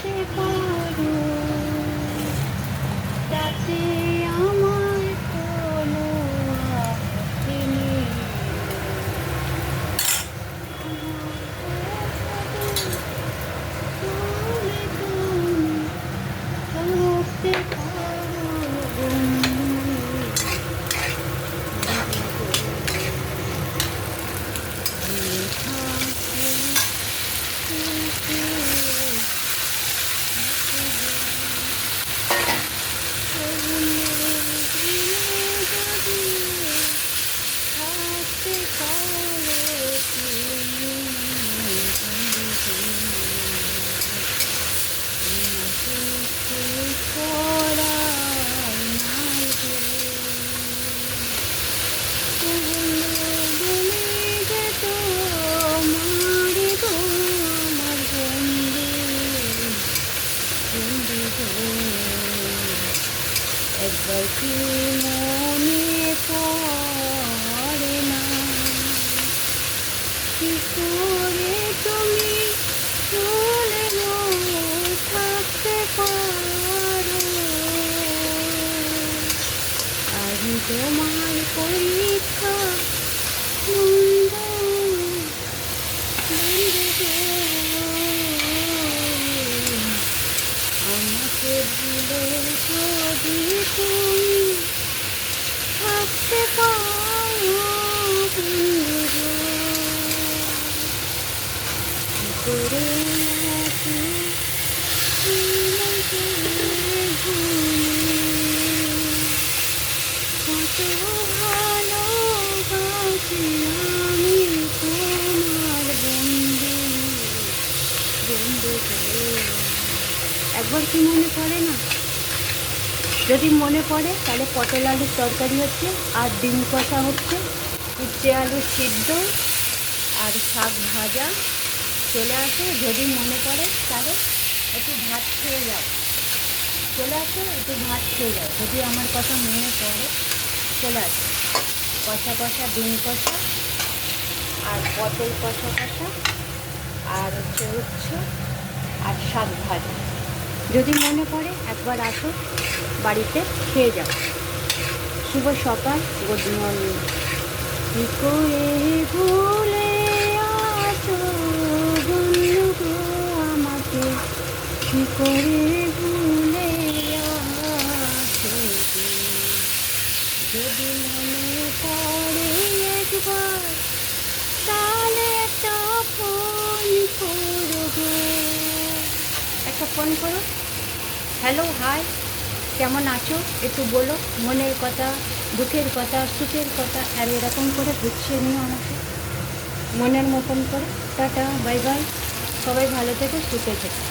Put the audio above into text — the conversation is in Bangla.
থাকতে পারো, তাতে আমার কোনো আপত্তি নেই। তাহলে তুমি থাকতে পারো বন্ধু। একবার কি মনে পড়ে না, কি করে তুমি চলে থাকতে পারো? আমি তোমার পরীক্ষা বন্ধু, আমাকে ভুলে যদি তুমি থাকতে পারো বন্ধু, কি করে আছি তোমাকে ভুলে? কত ভালোবাসি আমি তোমার বন্ধু, বন্ধু গো। একবার কি মনে পড়ে না? যদি মনে পড়ে তাহলে পটল আলুর তরকারি হচ্ছে, আর ডিম কষা হচ্ছে, উচ্ছে আলু সিদ্ধ আর শাক ভাজা চলে আসে। যদি মনে পড়ে তাহলে একটু ভাত খেয়ে যাও, চলে আসো একটু ভাত খেয়ে যাও। যদি আমার কথা মনে পড়ে চলে আসো। কষা কষা ডিম কষা আর পটল কষা কষা আর হচ্ছে আর শাক ভাজা। যদি মনে পড়ে একবার আসো, বাড়িতে খেয়ে যাও। শুভ সকাল, গুড মর্নিং। কি করে ভুলে আসো বন্ধু গো আমাকে, কি করে ভুলে আসো গো? যদি মনে পড়ে একবার তাহলে একটা ফোন করো গো, একটা ফোন করো। হ্যালো, হাই, কেমন আছো একটু বলো। মনের কথা, দুঃখের কথা, সুখের কথা, আর এরকম করে গুছিয়ে নিও আমাকে মনের মতন করে। টাটা, বাই বাই, সবাই ভালো থেকো, সুখে থেকো।